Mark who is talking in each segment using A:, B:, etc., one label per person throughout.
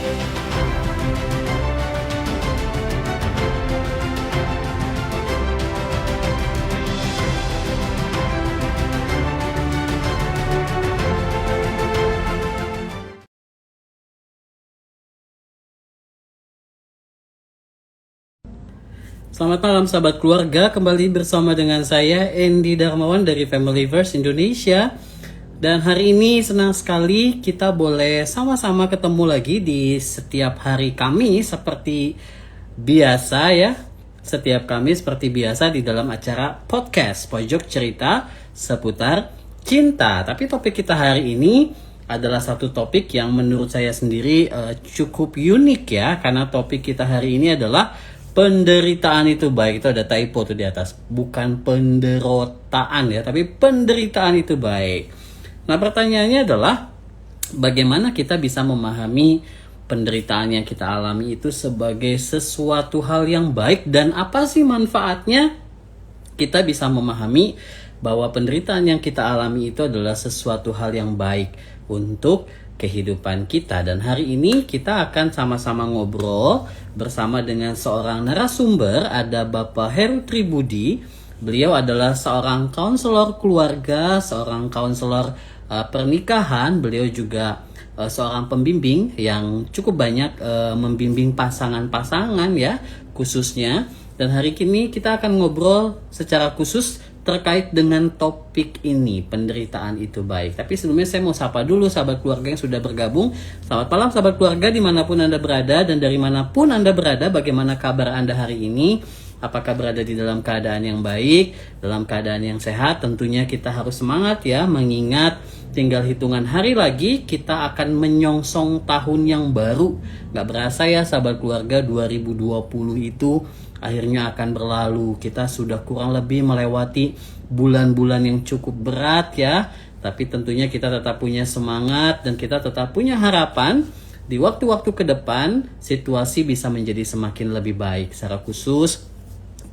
A: Selamat malam sahabat keluarga, kembali bersama dengan saya Andy Darmawan dari Familyverse Indonesia. Dan hari ini senang sekali kita boleh sama-sama ketemu lagi di setiap hari Kamis seperti biasa ya. Setiap Kamis seperti biasa di dalam acara podcast Pojok Cerita Seputar Cinta. Tapi topik kita hari ini adalah satu topik yang menurut saya sendiri cukup unik ya. Karena topik kita hari ini adalah penderitaan itu baik. Itu ada typo tuh di atas. Bukan penderotaan ya, tapi penderitaan itu baik. Nah, pertanyaannya adalah bagaimana kita bisa memahami penderitaan yang kita alami itu sebagai sesuatu hal yang baik, dan apa sih manfaatnya kita bisa memahami bahwa penderitaan yang kita alami itu adalah sesuatu hal yang baik untuk kehidupan kita. Dan hari ini kita akan sama-sama ngobrol bersama dengan seorang narasumber. Ada Bapak Heru Tribudi. Beliau adalah seorang konselor keluarga, seorang konselor pernikahan. Beliau juga seorang pembimbing yang cukup banyak membimbing pasangan-pasangan ya khususnya. Dan hari ini kita akan ngobrol secara khusus terkait dengan topik ini, penderitaan itu baik. Tapi sebelumnya saya mau sapa dulu sahabat keluarga yang sudah bergabung. Selamat malam sahabat keluarga dimanapun Anda berada, dan dari manapun Anda berada, bagaimana kabar Anda hari ini? Apakah berada di dalam keadaan yang baik, dalam keadaan yang sehat? Tentunya kita harus semangat ya, mengingat tinggal hitungan hari lagi kita akan menyongsong tahun yang baru. Gak berasa ya sahabat keluarga, 2020 itu akhirnya akan berlalu. Kita sudah kurang lebih melewati bulan-bulan yang cukup berat ya. Tapi tentunya kita tetap punya semangat dan kita tetap punya harapan di waktu-waktu ke depan situasi bisa menjadi semakin lebih baik. Secara khusus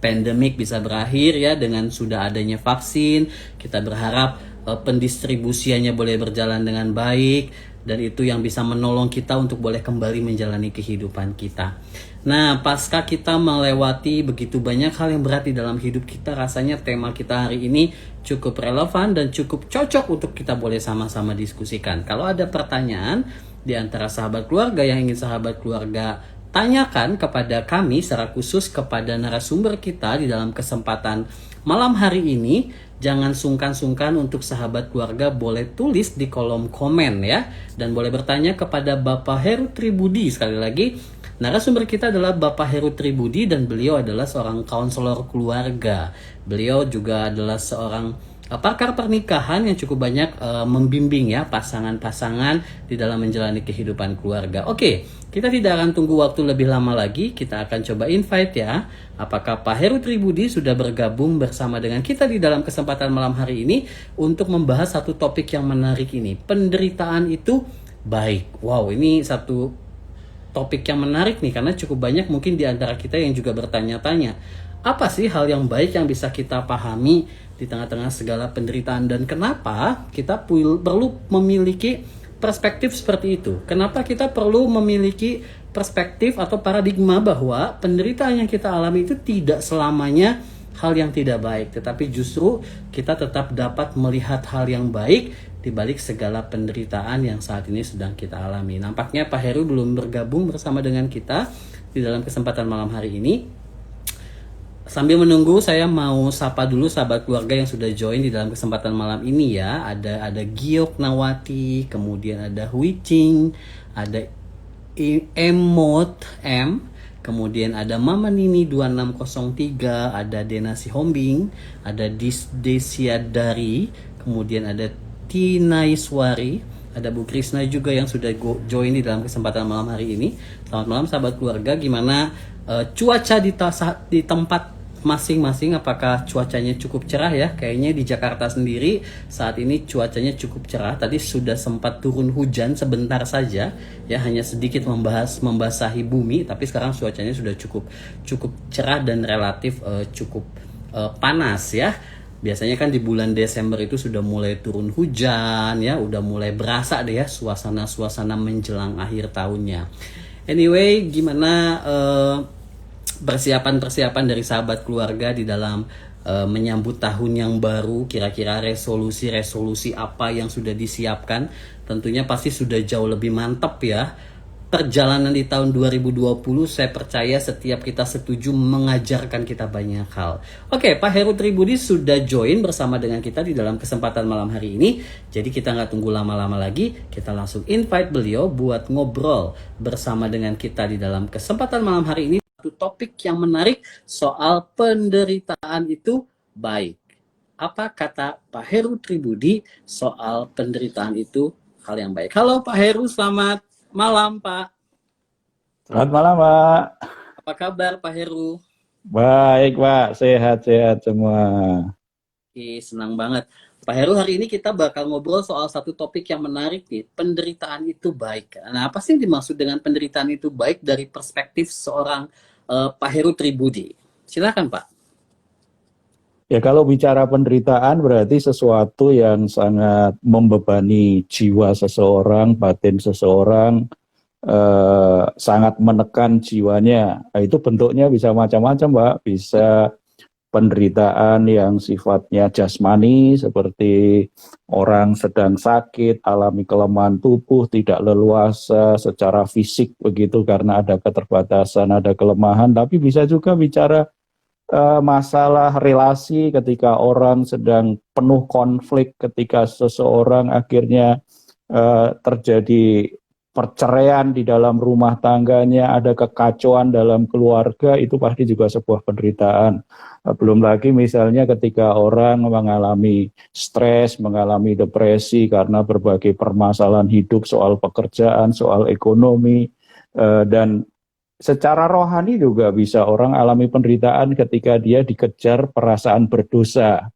A: pandemik bisa berakhir ya dengan sudah adanya vaksin. Kita berharap pendistribusiannya boleh berjalan dengan baik, dan itu yang bisa menolong kita untuk boleh kembali menjalani kehidupan kita. Nah, pasca kita melewati begitu banyak hal yang berat di dalam hidup kita, rasanya tema kita hari ini cukup relevan dan cukup cocok untuk kita boleh sama-sama diskusikan. Kalau ada pertanyaan di antara sahabat keluarga yang ingin sahabat keluarga tanyakan kepada kami, secara khusus kepada narasumber kita di dalam kesempatan malam hari ini, jangan sungkan-sungkan untuk sahabat keluarga boleh tulis di kolom komen ya. Dan boleh bertanya kepada Bapak Heru Tribudi. Sekali lagi, narasumber kita adalah Bapak Heru Tribudi dan beliau adalah seorang konselor keluarga. Beliau juga adalah seorang pakar pernikahan yang cukup banyak membimbing ya pasangan-pasangan di dalam menjalani kehidupan keluarga. Oke, kita tidak akan tunggu waktu lebih lama lagi. Kita akan coba invite ya. Apakah Pak Heru Tribudi sudah bergabung bersama dengan kita di dalam kesempatan malam hari ini untuk membahas satu topik yang menarik ini. Penderitaan itu baik. Wow, ini satu topik yang menarik nih, karena cukup banyak mungkin di antara kita yang juga bertanya-tanya, apa sih hal yang baik yang bisa kita pahami di tengah-tengah segala penderitaan, dan kenapa kita perlu memiliki perspektif seperti itu? Kenapa kita perlu memiliki perspektif atau paradigma bahwa penderitaan yang kita alami itu tidak selamanya hal yang tidak baik, tetapi justru kita tetap dapat melihat hal yang baik di balik segala penderitaan yang saat ini sedang kita alami. Nampaknya Pak Heru belum bergabung bersama dengan kita di dalam kesempatan malam hari ini. Sambil menunggu, saya mau sapa dulu sahabat keluarga yang sudah join di dalam kesempatan malam ini ya. Ada Giok Nawati, kemudian ada Hui Ching, ada Emot M, kemudian ada Mama Nini 2603, ada Dena Sihombing, ada Desia Dari, kemudian ada Tina Iswari, ada Bu Krisna juga yang sudah join di dalam kesempatan malam hari ini. Selamat malam sahabat keluarga, gimana cuaca di tempat masing-masing? Apakah cuacanya cukup cerah ya? Kayaknya di Jakarta sendiri saat ini cuacanya cukup cerah. Tadi sudah sempat turun hujan sebentar saja ya, hanya sedikit membasahi bumi, tapi sekarang cuacanya sudah cukup cerah dan relatif cukup panas ya. Biasanya kan di bulan Desember itu sudah mulai turun hujan ya, udah mulai berasa deh ya suasana menjelang akhir tahunnya. Anyway, gimana persiapan-persiapan dari sahabat keluarga di dalam menyambut tahun yang baru? Kira-kira resolusi-resolusi apa yang sudah disiapkan? Tentunya pasti sudah jauh lebih mantap ya. Perjalanan di tahun 2020, saya percaya setiap kita setuju mengajarkan kita banyak hal. Oke, Pak Heru Tribudi sudah join bersama dengan kita di dalam kesempatan malam hari ini. Jadi kita nggak tunggu lama-lama lagi, kita langsung invite beliau buat ngobrol bersama dengan kita di dalam kesempatan malam hari ini. Satu topik yang menarik soal penderitaan itu baik. Apa kata Pak Heru Tribudi soal penderitaan itu hal yang baik? Halo Pak Heru, selamat malam Pak.
B: Selamat malam, Pak.
A: Apa kabar Pak Heru?
B: Baik, Pak. Sehat-sehat semua.
A: Senang banget. Pak Heru, hari ini kita bakal ngobrol soal satu topik yang menarik nih. Penderitaan itu baik. Nah, apa sih yang dimaksud dengan penderitaan itu baik dari perspektif seorang Pak Heru Tribudi? Silakan Pak.
B: Ya, kalau bicara penderitaan berarti sesuatu yang sangat membebani jiwa seseorang, batin seseorang, sangat menekan jiwanya. Nah, itu bentuknya bisa macam-macam, Pak. Bisa penderitaan yang sifatnya jasmani, seperti orang sedang sakit, alami kelemahan tubuh, tidak leluasa secara fisik begitu karena ada keterbatasan, ada kelemahan. Tapi bisa juga bicara masalah relasi ketika orang sedang penuh konflik, ketika seseorang akhirnya terjadi perceraian di dalam rumah tangganya, ada kekacauan dalam keluarga, itu pasti juga sebuah penderitaan. Belum lagi misalnya ketika orang mengalami stres, mengalami depresi karena berbagai permasalahan hidup, soal pekerjaan, soal ekonomi, dan secara rohani juga bisa orang alami penderitaan ketika dia dikejar perasaan berdosa.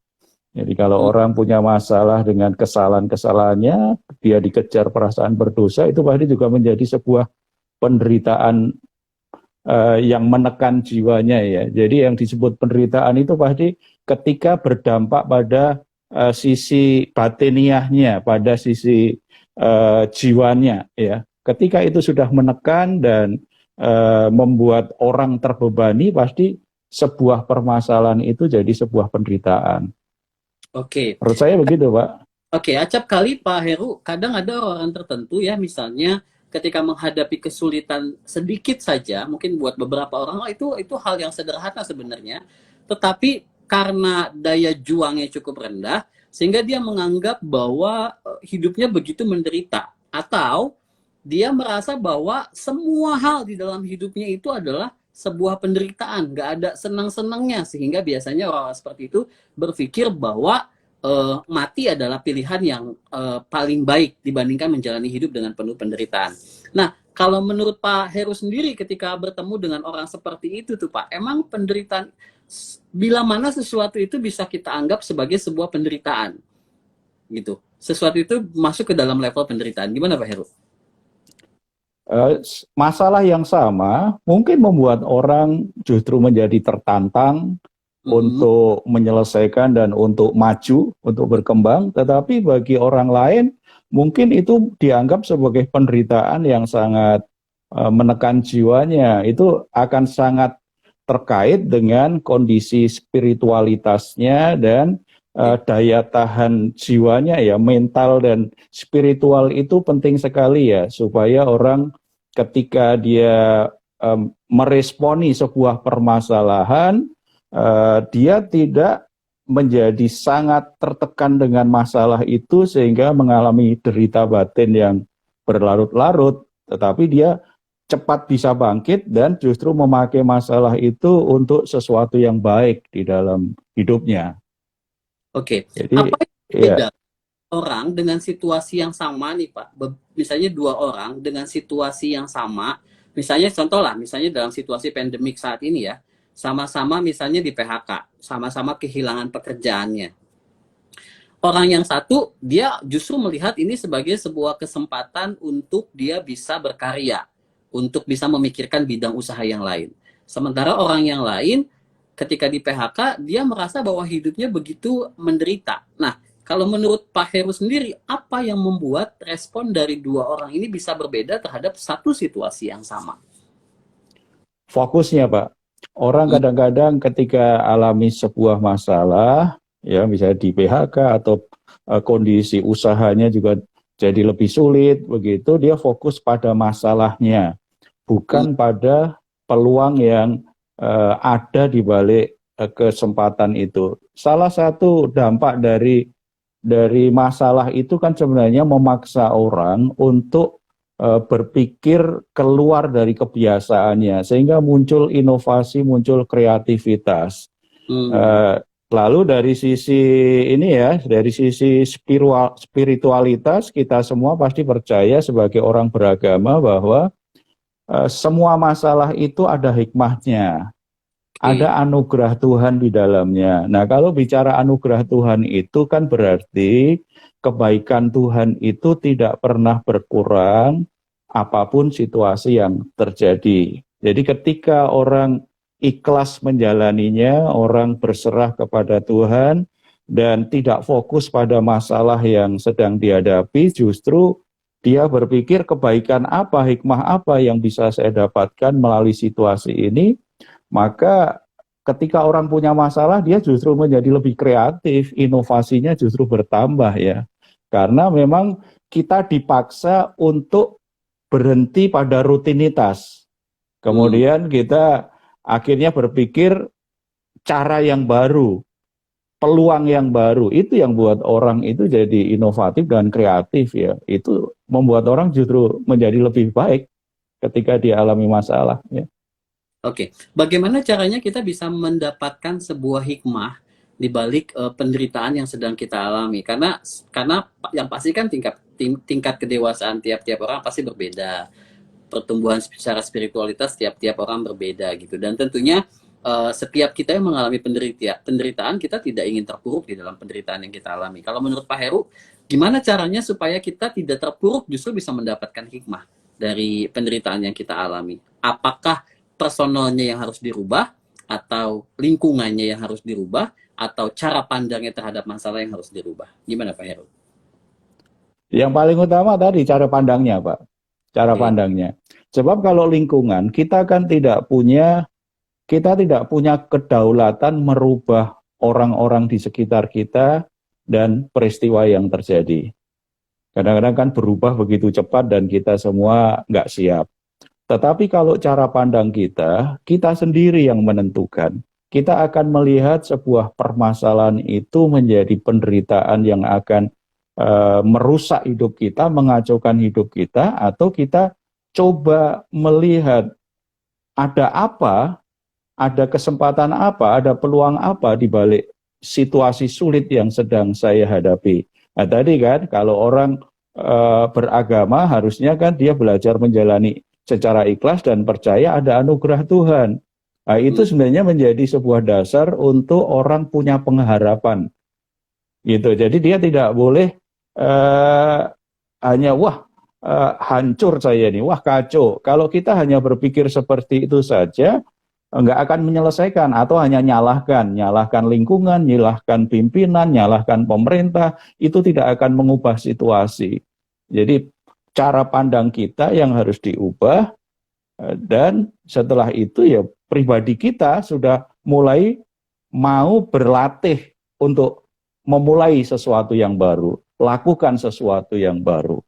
B: Jadi kalau orang punya masalah dengan kesalahan-kesalahannya, dia dikejar perasaan berdosa, itu pasti juga menjadi sebuah penderitaan yang menekan jiwanya ya. Jadi yang disebut penderitaan itu pasti ketika berdampak pada sisi batiniahnya, pada sisi jiwanya ya. Ketika itu sudah menekan dan membuat orang terbebani, pasti sebuah permasalahan itu jadi sebuah penderitaan.
A: Oke.
B: Menurut saya begitu, Pak.
A: Oke, acap kali Pak Heru, kadang ada orang tertentu ya, misalnya ketika menghadapi kesulitan sedikit saja, mungkin buat beberapa orang itu hal yang sederhana sebenarnya, tetapi karena daya juangnya cukup rendah, sehingga dia menganggap bahwa hidupnya begitu menderita, atau dia merasa bahwa semua hal di dalam hidupnya itu adalah sebuah penderitaan, nggak ada senang-senangnya, sehingga biasanya orang seperti itu berpikir bahwa mati adalah pilihan yang paling baik dibandingkan menjalani hidup dengan penuh penderitaan. Nah, kalau menurut Pak Heru sendiri ketika bertemu dengan orang seperti itu tuh Pak, emang penderitaan, bila mana sesuatu itu bisa kita anggap sebagai sebuah penderitaan gitu? Sesuatu itu masuk ke dalam level penderitaan. Gimana Pak Heru?
B: Masalah yang sama mungkin membuat orang justru menjadi tertantang untuk menyelesaikan dan untuk maju, untuk berkembang, tetapi bagi orang lain mungkin itu dianggap sebagai penderitaan yang sangat menekan jiwanya. Itu akan sangat terkait dengan kondisi spiritualitasnya dan daya tahan jiwanya ya, mental dan spiritual itu penting sekali ya, supaya orang ketika dia meresponi sebuah permasalahan, dia tidak menjadi sangat tertekan dengan masalah itu sehingga mengalami derita batin yang berlarut-larut, tetapi dia cepat bisa bangkit dan justru memakai masalah itu untuk sesuatu yang baik di dalam hidupnya.
A: Oke.
B: Jadi,
A: Apa yang
B: ya,
A: beda orang dengan situasi yang sama nih Pak? Misalnya dua orang dengan situasi yang sama, misalnya contoh lah, misalnya dalam situasi pandemik saat ini ya, sama-sama misalnya di PHK, sama-sama kehilangan pekerjaannya. Orang yang satu, dia justru melihat ini sebagai sebuah kesempatan untuk dia bisa berkarya, untuk bisa memikirkan bidang usaha yang lain. Sementara orang yang lain, ketika di PHK, dia merasa bahwa hidupnya begitu menderita. Nah, Kalau menurut Pak Heru sendiri, apa yang membuat respon dari dua orang ini bisa berbeda terhadap satu situasi yang sama?
B: Fokusnya, Pak. Orang
A: Hmm.
B: kadang-kadang ketika alami sebuah masalah, ya misalnya di PHK atau kondisi usahanya juga jadi lebih sulit, begitu dia fokus pada masalahnya,
A: Hmm.
B: bukan pada peluang yang ada di balik kesempatan itu. Salah satu dampak dari masalah itu kan sebenarnya memaksa orang untuk berpikir keluar dari kebiasaannya, sehingga muncul inovasi, muncul kreativitas.
A: Hmm.
B: Eh, Lalu dari sisi ini ya, dari sisi spiritualitas, kita semua pasti percaya sebagai orang beragama bahwa semua masalah itu ada hikmahnya,
A: Oke.
B: ada anugerah Tuhan di dalamnya. Nah, kalau bicara anugerah Tuhan itu kan berarti kebaikan Tuhan itu tidak pernah berkurang apapun situasi yang terjadi. Jadi ketika orang ikhlas menjalaninya, orang berserah kepada Tuhan dan tidak fokus pada masalah yang sedang dihadapi, justru dia berpikir kebaikan apa, hikmah apa yang bisa saya dapatkan melalui situasi ini, maka ketika orang punya masalah, dia justru menjadi lebih kreatif, inovasinya justru bertambah ya. Karena memang kita dipaksa untuk berhenti pada rutinitas.
A: Hmm.
B: Kemudian kita akhirnya berpikir cara yang baru, peluang yang baru. Itu yang buat orang itu jadi inovatif dan kreatif ya. Itu membuat orang justru menjadi lebih baik ketika dia alami masalah ya.
A: Oke, bagaimana caranya kita bisa mendapatkan sebuah hikmah di balik penderitaan yang sedang kita alami? Karena yang pasti kan tingkat kedewasaan tiap-tiap orang pasti berbeda. Pertumbuhan secara spiritualitas tiap-tiap orang berbeda gitu. Dan tentunya setiap kita yang mengalami penderitaan, kita tidak ingin terpuruk di dalam penderitaan yang kita alami. Kalau menurut Pak Heru, gimana caranya supaya kita tidak terpuruk, justru bisa mendapatkan hikmah dari penderitaan yang kita alami? Apakah personalnya yang harus dirubah, atau lingkungannya yang harus dirubah, atau cara pandangnya terhadap masalah yang harus dirubah? Gimana Pak Heru?
B: Yang paling utama tadi cara pandangnya, Pak. Cara
A: Oke.
B: pandangnya. Sebab kalau lingkungan, kita tidak punya kedaulatan merubah orang-orang di sekitar kita dan peristiwa yang terjadi. Kadang-kadang kan berubah begitu cepat dan kita semua nggak siap. Tetapi kalau cara pandang kita sendiri yang menentukan. Kita akan melihat sebuah permasalahan itu menjadi penderitaan yang akan merusak hidup kita, mengacaukan hidup kita, atau kita coba melihat ada apa, ada kesempatan apa, ada peluang apa di balik situasi sulit yang sedang saya hadapi. Nah, tadi kan kalau orang beragama harusnya kan dia belajar menjalani secara ikhlas dan percaya ada anugerah Tuhan. Nah, itu
A: Hmm.
B: sebenarnya menjadi sebuah dasar untuk orang punya pengharapan gitu. Jadi dia tidak boleh eh, hanya wah hancur saya nih, wah kacau. Kalau kita hanya berpikir seperti itu saja, nggak akan menyelesaikan atau hanya nyalahkan lingkungan, nyalahkan pimpinan, nyalahkan pemerintah, itu tidak akan mengubah situasi. Jadi cara pandang kita yang harus diubah dan setelah itu ya pribadi kita sudah mulai mau berlatih untuk memulai sesuatu yang baru, lakukan sesuatu yang baru.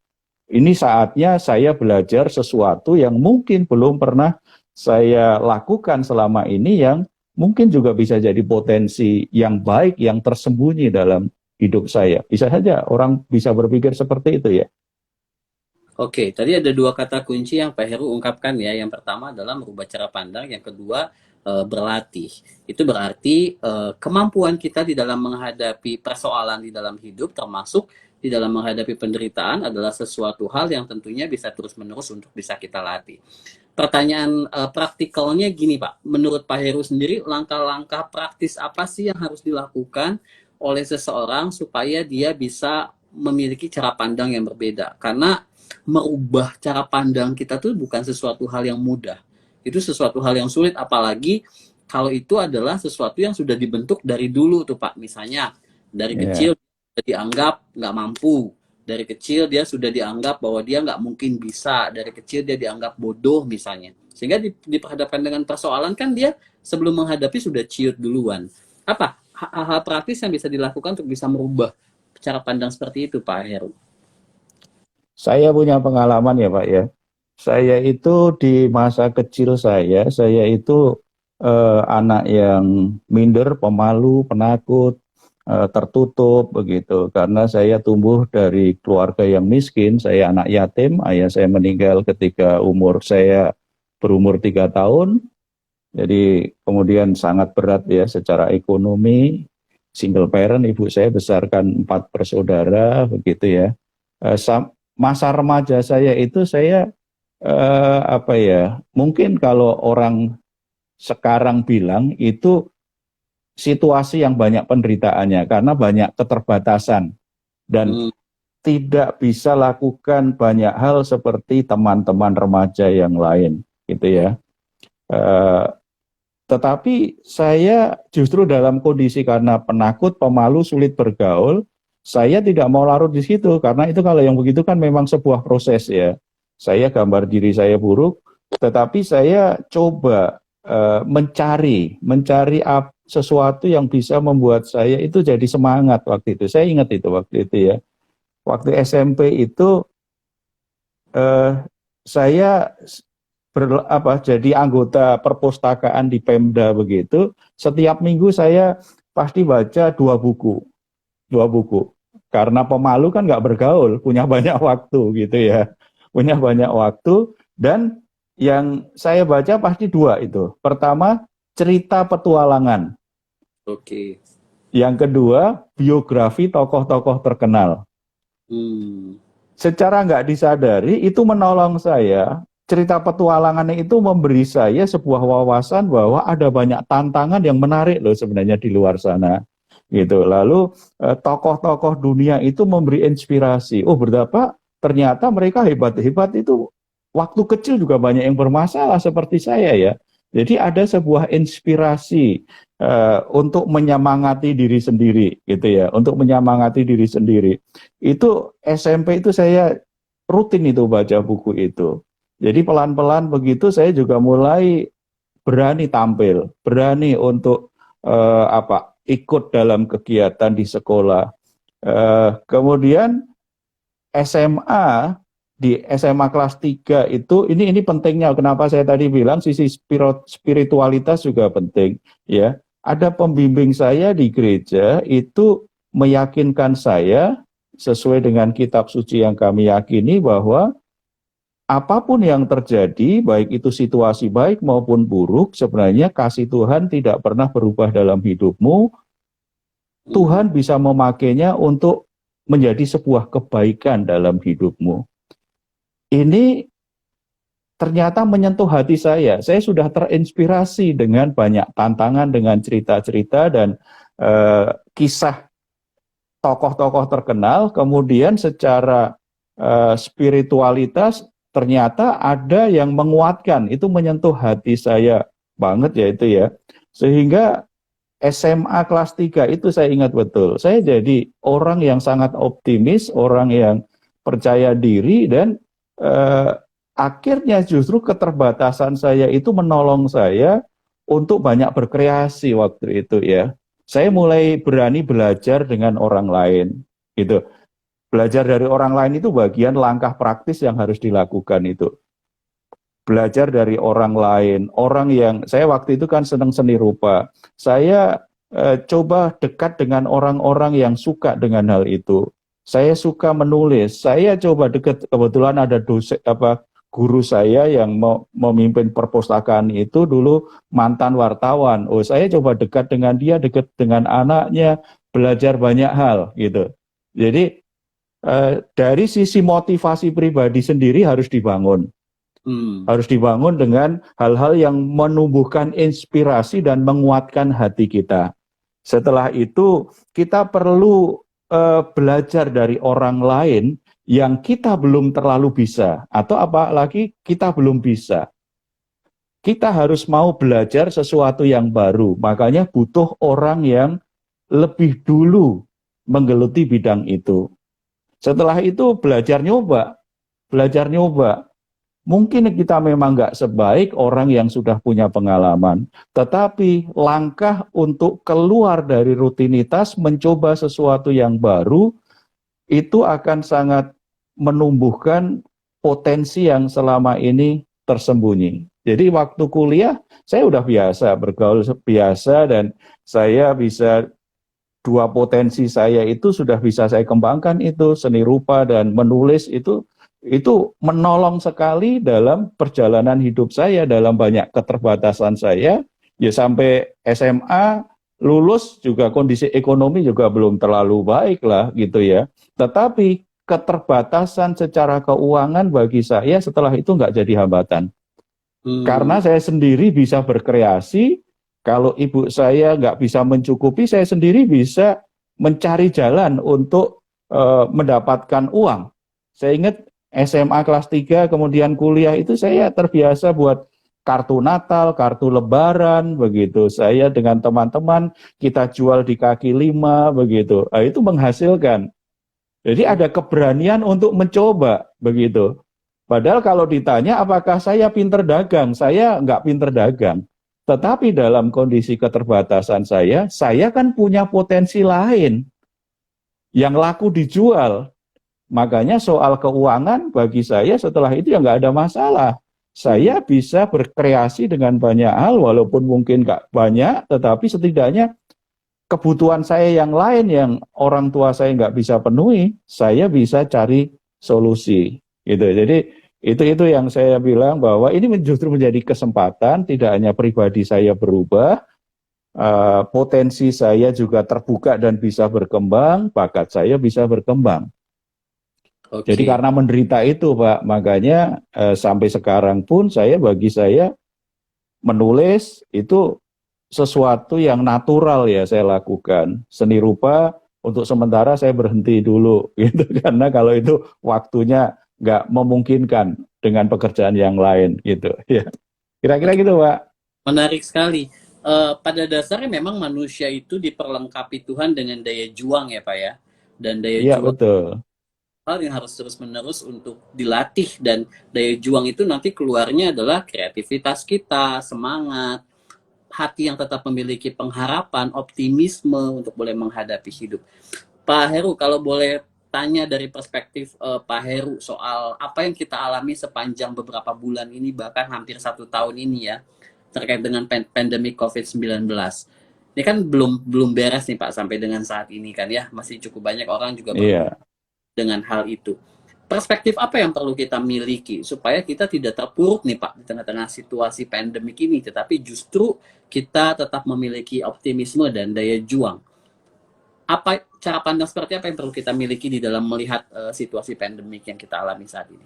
B: Ini saatnya saya belajar sesuatu yang mungkin belum pernah saya lakukan selama ini, yang mungkin juga bisa jadi potensi yang baik yang tersembunyi dalam hidup saya. Bisa saja orang bisa berpikir seperti itu ya.
A: Oke, tadi ada dua kata kunci yang Pak Heru ungkapkan ya. Yang pertama adalah merubah cara pandang, yang kedua berlatih. Itu berarti kemampuan kita di dalam menghadapi persoalan di dalam hidup, termasuk di dalam menghadapi penderitaan, adalah sesuatu hal yang tentunya bisa terus-menerus untuk bisa kita latih. Pertanyaan praktikalnya gini Pak, menurut Pak Heru sendiri, langkah-langkah praktis apa sih yang harus dilakukan oleh seseorang supaya dia bisa memiliki cara pandang yang berbeda? Karena merubah cara pandang kita tuh bukan sesuatu hal yang mudah. Itu sesuatu hal yang sulit, apalagi kalau itu adalah sesuatu yang sudah dibentuk dari dulu tuh Pak. Misalnya dari
B: Ya,
A: kecil dianggap nggak mampu. Dari kecil dia sudah dianggap bahwa dia nggak mungkin bisa. Dari kecil dia dianggap bodoh misalnya. Sehingga diperhadapkan dengan persoalan kan dia sebelum menghadapi sudah ciut duluan. Apa hal-hal praktis yang bisa dilakukan untuk bisa merubah cara pandang seperti itu, Pak Heru?
B: Saya punya pengalaman ya Pak ya. Saya itu di masa kecil saya itu anak yang minder, pemalu, penakut, tertutup begitu. Karena saya tumbuh dari keluarga yang miskin, saya anak yatim, ayah saya meninggal ketika umur saya berumur 3 tahun. Jadi kemudian sangat berat ya secara ekonomi, single parent, ibu saya besarkan 4 bersaudara begitu ya. Eh, Masa remaja saya itu saya apa ya, mungkin kalau orang sekarang bilang itu situasi yang banyak penderitaannya karena banyak keterbatasan dan
A: Hmm,
B: tidak bisa lakukan banyak hal seperti teman-teman remaja yang lain gitu ya. Eh, tetapi saya justru dalam kondisi karena penakut, pemalu, sulit bergaul, saya tidak mau larut di situ karena itu kalau yang begitu kan memang sebuah proses ya. Saya gambar diri saya buruk, tetapi saya coba mencari sesuatu yang bisa membuat saya itu jadi semangat waktu itu. Saya ingat itu waktu itu ya. Waktu SMP itu eh, saya jadi anggota perpustakaan di Pemda begitu. Setiap minggu saya pasti baca 2 buku, 2 buku. Karena pemalu kan nggak bergaul, punya banyak waktu gitu ya, punya banyak waktu. Dan yang saya baca pasti dua itu. Pertama cerita petualangan,
A: oke.
B: yang kedua biografi tokoh-tokoh terkenal.
A: Hmm.
B: Secara nggak disadari itu menolong saya. Cerita petualangannya itu memberi saya sebuah wawasan bahwa ada banyak tantangan yang menarik loh sebenarnya di luar sana. Gitu. Lalu tokoh-tokoh dunia itu memberi inspirasi. Oh, betapa ternyata mereka hebat-hebat itu waktu kecil juga banyak yang bermasalah seperti saya ya. Jadi ada sebuah inspirasi untuk menyemangati diri sendiri gitu ya, untuk menyemangati diri sendiri. Itu SMP itu saya rutin itu baca buku itu. Jadi pelan-pelan begitu saya juga mulai berani tampil, berani untuk ikut dalam kegiatan di sekolah. Kemudian SMA di SMA kelas 3 itu ini pentingnya kenapa saya tadi bilang sisi spiritualitas juga penting ya. Ada pembimbing saya di gereja itu meyakinkan saya sesuai dengan kitab suci yang kami yakini bahwa apapun yang terjadi, baik itu situasi baik maupun buruk, sebenarnya kasih Tuhan tidak pernah berubah dalam hidupmu.
A: Hmm.
B: Tuhan bisa memakainya untuk menjadi sebuah kebaikan dalam hidupmu. Ini ternyata menyentuh hati saya. Saya sudah terinspirasi dengan banyak tantangan, dengan cerita-cerita dan kisah tokoh-tokoh terkenal. Kemudian secara spiritualitas ternyata ada yang menguatkan. Itu menyentuh hati saya banget ya itu ya. Sehingga SMA kelas 3 itu saya ingat betul. Saya jadi orang yang sangat optimis, orang yang percaya diri dan eh, akhirnya justru keterbatasan saya itu menolong saya untuk banyak berkreasi waktu itu ya. Saya mulai berani belajar dengan orang lain gitu. Belajar dari orang lain itu bagian langkah praktis yang harus dilakukan itu. Belajar dari orang lain, orang yang saya waktu itu kan senang seni rupa. Saya coba dekat dengan orang-orang yang suka dengan hal itu. Saya suka menulis. Saya coba dekat, kebetulan ada dosen guru saya yang memimpin perpustakaan itu dulu mantan wartawan. Oh, saya coba dekat dengan dia, dekat dengan anaknya, belajar banyak hal gitu. Jadi dari sisi motivasi pribadi sendiri harus dibangun.
A: Hmm.
B: Harus dibangun dengan hal-hal yang menumbuhkan inspirasi dan menguatkan hati kita. Setelah itu kita perlu belajar dari orang lain yang kita belum terlalu bisa atau apalagi kita belum bisa. Kita harus mau belajar sesuatu yang baru. Makanya butuh orang yang lebih dulu menggeluti bidang itu. Setelah itu belajar nyoba. Mungkin kita memang nggak sebaik orang yang sudah punya pengalaman, tetapi langkah untuk keluar dari rutinitas, mencoba sesuatu yang baru, itu akan sangat menumbuhkan potensi yang selama ini tersembunyi. Jadi waktu kuliah, saya udah biasa, bergaul biasa, dan saya bisa dua potensi saya itu sudah bisa saya kembangkan, itu seni rupa dan menulis. Itu menolong sekali dalam perjalanan hidup saya, dalam banyak keterbatasan saya. Ya sampai SMA lulus juga kondisi ekonomi juga belum terlalu baik lah gitu ya. Tetapi keterbatasan secara keuangan bagi saya setelah itu nggak jadi hambatan. Karena saya sendiri bisa berkreasi, kalau ibu saya nggak bisa mencukupi, saya sendiri bisa mencari jalan untuk mendapatkan uang. Saya ingat SMA kelas 3, kemudian kuliah itu saya terbiasa buat kartu Natal, kartu Lebaran, begitu. Saya dengan teman-teman, kita jual di kaki lima, begitu. Nah, itu menghasilkan. Jadi ada keberanian untuk mencoba, begitu. Padahal kalau ditanya apakah saya pinter dagang, saya nggak pinter dagang. Tetapi dalam kondisi keterbatasan saya kan punya potensi lain yang laku dijual. Makanya soal keuangan bagi saya setelah itu ya nggak ada masalah. Saya bisa berkreasi dengan banyak hal, walaupun mungkin nggak banyak, tetapi setidaknya kebutuhan saya yang lain yang orang tua saya nggak bisa penuhi, saya bisa cari solusi. Gitu. Jadi itu yang saya bilang bahwa ini justru menjadi kesempatan, tidak hanya pribadi saya berubah, potensi saya juga terbuka dan bisa berkembang, bakat saya bisa berkembang. Jadi karena menderita itu Pak, makanya sampai sekarang pun bagi saya menulis itu sesuatu yang natural ya saya lakukan. Seni rupa untuk sementara saya berhenti dulu gitu, karena kalau itu waktunya nggak memungkinkan dengan pekerjaan yang lain gitu ya. Kira-kira gitu Pak.
A: Menarik sekali. Pada dasarnya memang manusia itu diperlengkapi Tuhan dengan daya juang ya Pak ya. Dan daya
B: Iya
A: juang
B: betul.
A: hal yang harus terus-menerus untuk dilatih, dan daya juang itu nanti keluarnya adalah kreativitas kita, semangat, hati yang tetap memiliki pengharapan, optimisme untuk boleh menghadapi hidup. Pak Heru, kalau boleh tanya dari perspektif Pak Heru soal apa yang kita alami sepanjang beberapa bulan ini, bahkan hampir 1 tahun ini ya, terkait dengan pandemi COVID-19. Ini kan belum beres nih Pak sampai dengan saat ini kan ya, masih cukup banyak orang juga
B: Iya.
A: dengan hal itu. Perspektif apa yang perlu kita miliki supaya kita tidak terpuruk nih Pak di tengah-tengah situasi pandemik ini, tetapi justru kita tetap memiliki optimisme dan daya juang. Apa cara pandang seperti apa yang perlu kita miliki di dalam melihat situasi pandemik yang kita alami saat ini?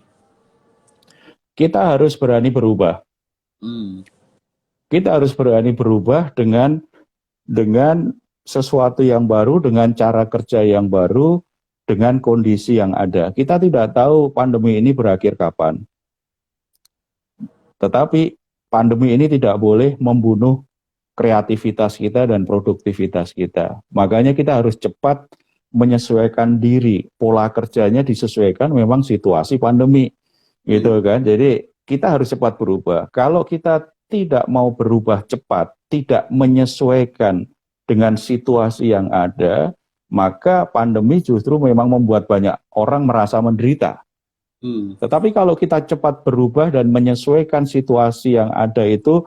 B: Kita harus berani berubah. Kita harus berani berubah dengan sesuatu yang baru, dengan cara kerja yang baru, dengan kondisi yang ada. Kita tidak tahu pandemi ini berakhir kapan. Tetapi pandemi ini tidak boleh membunuh kreativitas kita dan produktivitas kita. Makanya kita harus cepat menyesuaikan diri. Pola kerjanya disesuaikan memang situasi pandemi. Gitu kan. Jadi kita harus cepat berubah. Kalau kita tidak mau berubah cepat, tidak menyesuaikan dengan situasi yang ada, maka pandemi justru memang membuat banyak orang merasa menderita. Tetapi kalau kita cepat berubah dan menyesuaikan situasi yang ada itu,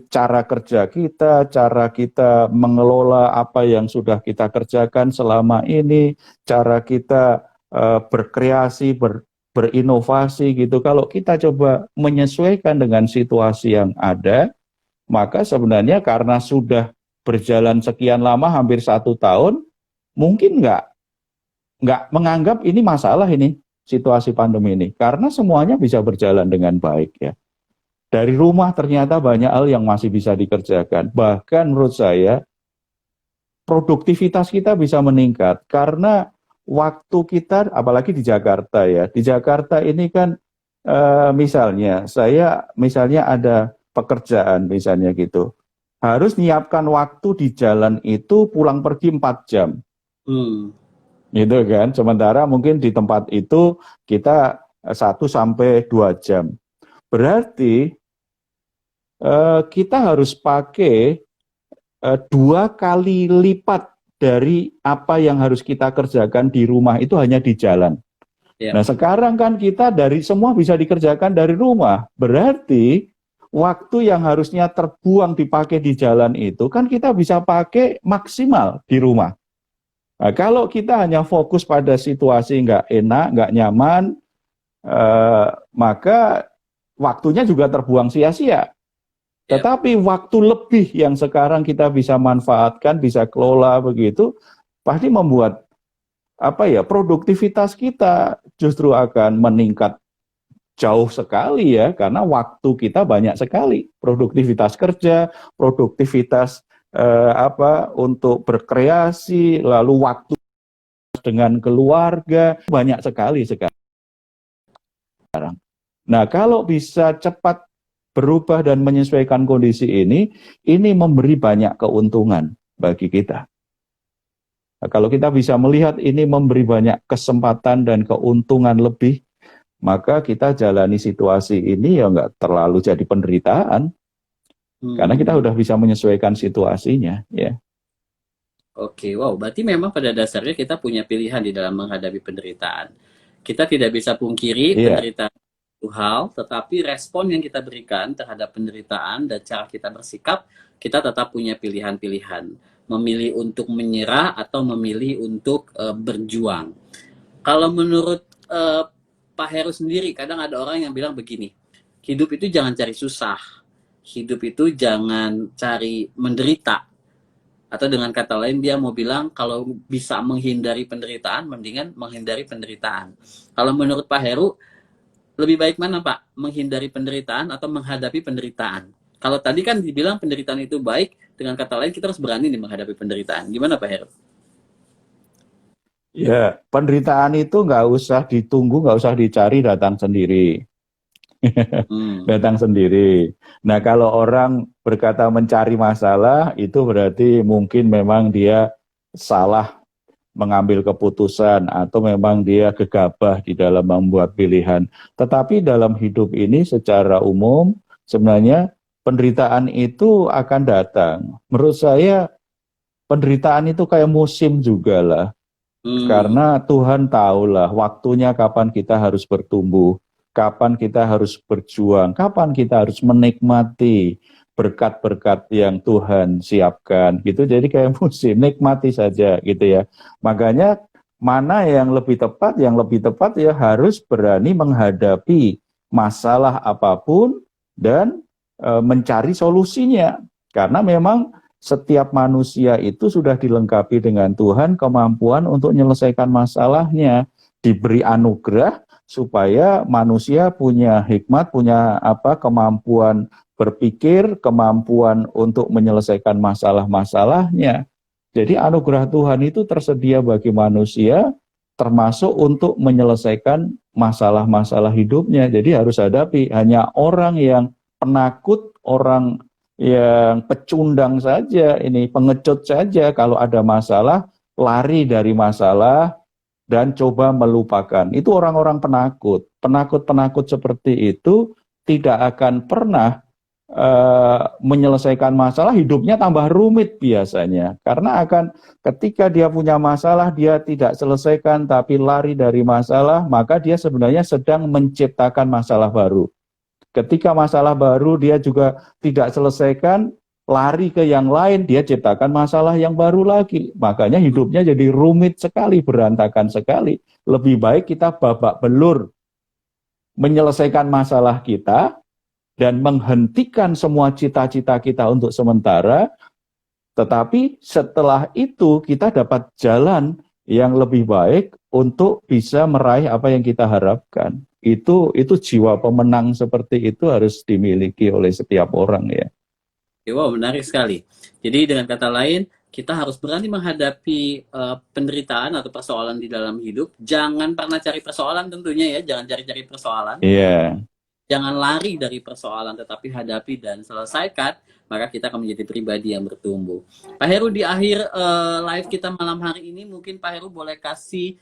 B: cara kerja kita, cara kita mengelola apa yang sudah kita kerjakan selama ini, cara kita berkreasi, berinovasi gitu. Kalau kita coba menyesuaikan dengan situasi yang ada, maka sebenarnya karena sudah berjalan sekian lama, hampir 1 tahun, mungkin nggak menganggap ini masalah ini, situasi pandemi ini. Karena semuanya bisa berjalan dengan baik ya. Dari rumah ternyata banyak hal yang masih bisa dikerjakan. Bahkan menurut saya, produktivitas kita bisa meningkat. Karena waktu kita, apalagi di Jakarta ya. Di Jakarta ini kan misalnya ada pekerjaan misalnya gitu. Harus nyiapkan waktu di jalan itu pulang pergi 4 jam. gitu kan. Sementara mungkin di tempat itu kita 1 sampai 2 jam. Berarti kita harus pakai 2 kali lipat dari apa yang harus kita kerjakan di rumah itu hanya di jalan.
A: Ya.
B: Nah, sekarang kan kita dari semua bisa dikerjakan dari rumah. Berarti waktu yang harusnya terbuang dipakai di jalan itu kan kita bisa pakai maksimal di rumah. Nah, kalau kita hanya fokus pada situasi nggak enak, nggak nyaman, maka waktunya juga terbuang sia-sia.
A: Ya.
B: Tetapi waktu lebih yang sekarang kita bisa manfaatkan, bisa kelola begitu, pasti membuat produktivitas kita justru akan meningkat jauh sekali ya, karena waktu kita banyak sekali. Produktivitas kerja, produktivitas untuk berkreasi, lalu waktu dengan keluarga, banyak sekali sekarang. Nah, kalau bisa cepat berubah dan menyesuaikan kondisi ini memberi banyak keuntungan bagi kita. Nah, kalau kita bisa melihat ini memberi banyak kesempatan dan keuntungan lebih, maka kita jalani situasi ini ya nggak terlalu jadi penderitaan, karena kita udah bisa menyesuaikan situasinya, ya.
A: Oke, wow, berarti memang pada dasarnya kita punya pilihan di dalam menghadapi penderitaan. Kita tidak bisa pungkiri
B: Iya,
A: penderitaan itu hal, tetapi respon yang kita berikan terhadap penderitaan dan cara kita bersikap, kita tetap punya pilihan-pilihan. Memilih untuk menyerah atau memilih untuk berjuang. Kalau menurut Pak Heru sendiri, kadang ada orang yang bilang begini, hidup itu jangan cari susah, hidup itu jangan cari menderita. Atau dengan kata lain dia mau bilang kalau bisa menghindari penderitaan, mendingan menghindari penderitaan. Kalau menurut Pak Heru, lebih baik mana Pak? Menghindari penderitaan atau menghadapi penderitaan? Kalau tadi kan dibilang penderitaan itu baik, dengan kata lain kita harus berani nih menghadapi penderitaan. Gimana Pak Heru?
B: ya, penderitaan itu nggak usah ditunggu, nggak usah dicari, datang sendiri.
A: Hmm.
B: Datang sendiri. Nah, kalau orang berkata mencari masalah, itu berarti mungkin memang dia salah mengambil keputusan atau memang dia gegabah di dalam membuat pilihan. Tetapi dalam hidup ini secara umum, sebenarnya penderitaan itu akan datang. Menurut saya, penderitaan itu kayak musim juga lah.
A: Hmm.
B: Karena Tuhan tahulah waktunya kapan kita harus bertumbuh, kapan kita harus berjuang, kapan kita harus menikmati berkat-berkat yang Tuhan siapkan gitu. Jadi kayak musim, nikmati saja gitu ya. Makanya mana yang lebih tepat? Yang lebih tepat ya harus berani menghadapi masalah apapun dan mencari solusinya. Karena memang setiap manusia itu sudah dilengkapi dengan Tuhan kemampuan untuk menyelesaikan masalahnya, diberi anugerah supaya manusia punya hikmat, punya kemampuan berpikir, kemampuan untuk menyelesaikan masalah-masalahnya. Jadi anugerah Tuhan itu tersedia bagi manusia, termasuk untuk menyelesaikan masalah-masalah hidupnya. Jadi harus hadapi. Hanya orang yang penakut, orang yang pecundang saja, ini pengecut saja, kalau ada masalah lari dari masalah dan coba melupakan. Itu orang-orang penakut. Penakut-penakut seperti itu tidak akan pernah menyelesaikan masalah, hidupnya tambah rumit biasanya. Karena akan ketika dia punya masalah, dia tidak selesaikan tapi lari dari masalah, maka dia sebenarnya sedang menciptakan masalah baru. Ketika masalah baru dia juga tidak selesaikan, lari ke yang lain, dia ciptakan masalah yang baru lagi. Makanya hidupnya jadi rumit sekali, berantakan sekali. Lebih baik kita babak belur menyelesaikan masalah kita dan menghentikan semua cita-cita kita untuk sementara, tetapi setelah itu kita dapat jalan yang lebih baik untuk bisa meraih apa yang kita harapkan. Itu jiwa pemenang seperti itu harus dimiliki oleh setiap orang ya.
A: Wow, menarik sekali. Jadi dengan kata lain, kita harus berani menghadapi penderitaan atau persoalan di dalam hidup. Jangan pernah cari persoalan tentunya ya, jangan cari-cari persoalan.
B: Iya.
A: Jangan lari dari persoalan, tetapi hadapi dan selesaikan, maka kita akan menjadi pribadi yang bertumbuh. Pak Heru, di akhir live kita malam hari ini, mungkin Pak Heru boleh kasih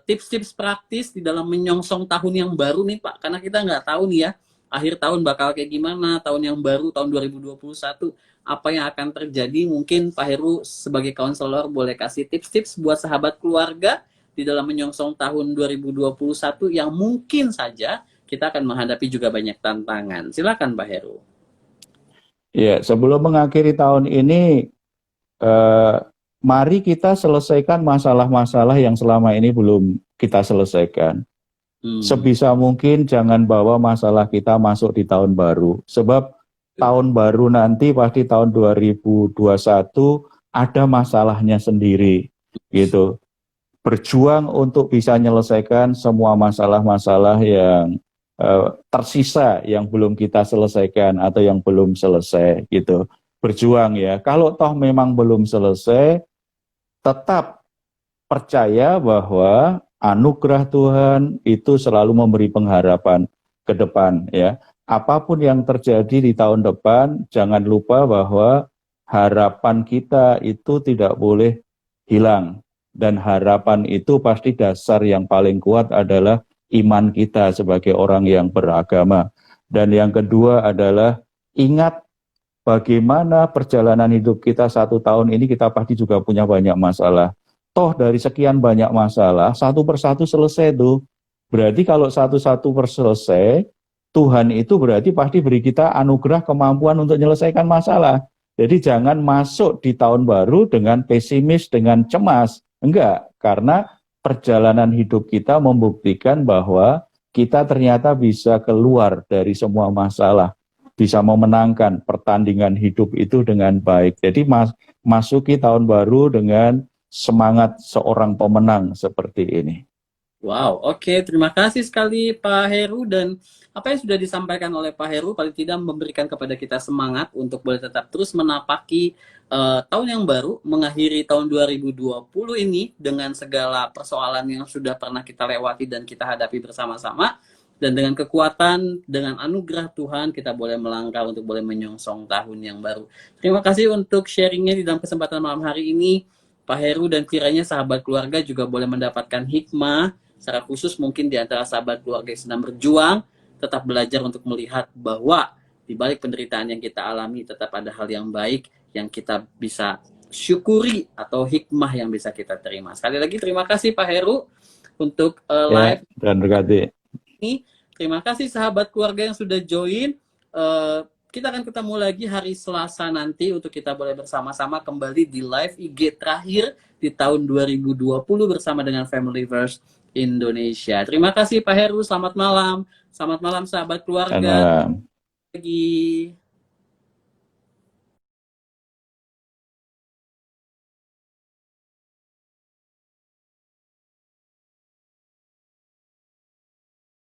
A: tips-tips praktis di dalam menyongsong tahun yang baru nih Pak, karena kita nggak tahu nih ya, akhir tahun bakal kayak gimana, tahun yang baru, tahun 2021, apa yang akan terjadi. Mungkin Pak Heru sebagai konselor boleh kasih tips-tips buat sahabat keluarga di dalam menyongsong tahun 2021 yang mungkin saja kita akan menghadapi juga banyak tantangan. Silakan Pak Heru.
B: Ya, sebelum mengakhiri tahun ini, mari kita selesaikan masalah-masalah yang selama ini belum kita selesaikan. Sebisa mungkin jangan bawa masalah kita masuk di tahun baru. Sebab tahun baru nanti pasti tahun 2021 ada masalahnya sendiri. Gitu. Berjuang untuk bisa menyelesaikan semua masalah-masalah yang tersisa yang belum kita selesaikan atau yang belum selesai gitu. Berjuang ya. Kalau toh memang belum selesai, tetap percaya bahwa anugerah Tuhan itu selalu memberi pengharapan ke depan ya. Apapun yang terjadi di tahun depan, jangan lupa bahwa harapan kita itu tidak boleh hilang. Dan harapan itu pasti dasar yang paling kuat adalah iman kita sebagai orang yang beragama. Dan yang kedua adalah ingat bagaimana perjalanan hidup kita 1 tahun ini, kita pasti juga punya banyak masalah. Toh dari sekian banyak masalah, satu persatu selesai tuh. Berarti kalau satu-satu selesai, Tuhan itu berarti pasti beri kita anugerah kemampuan untuk menyelesaikan masalah. Jadi jangan masuk di tahun baru dengan pesimis, dengan cemas. Enggak, karena perjalanan hidup kita membuktikan bahwa kita ternyata bisa keluar dari semua masalah, bisa memenangkan pertandingan hidup itu dengan baik. Jadi masuki tahun baru dengan semangat seorang pemenang seperti ini.
A: Wow, oke. Terima kasih sekali Pak Heru, dan apa yang sudah disampaikan oleh Pak Heru paling tidak memberikan kepada kita semangat untuk boleh tetap terus menapaki tahun yang baru, mengakhiri tahun 2020 ini dengan segala persoalan yang sudah pernah kita lewati dan kita hadapi bersama-sama, dan dengan kekuatan, dengan anugerah Tuhan kita boleh melangkah untuk boleh menyongsong tahun yang baru. Terima kasih untuk sharingnya di dalam kesempatan malam hari ini Pak Heru, dan kiranya sahabat keluarga juga boleh mendapatkan hikmah secara khusus mungkin di antara sahabat keluarga yang sedang berjuang, tetap belajar untuk melihat bahwa di balik penderitaan yang kita alami tetap ada hal yang baik yang kita bisa syukuri atau hikmah yang bisa kita terima. Sekali lagi terima kasih Pak Heru untuk live
B: dan berkati
A: ini. Terima kasih sahabat keluarga yang sudah join. Kita akan ketemu lagi hari Selasa nanti untuk kita boleh bersama-sama kembali di live IG terakhir di tahun 2020 bersama dengan Familyverse Indonesia. Terima kasih Pak Heru, selamat malam. Selamat malam sahabat keluarga.
B: Selamat malam.
A: Lagi.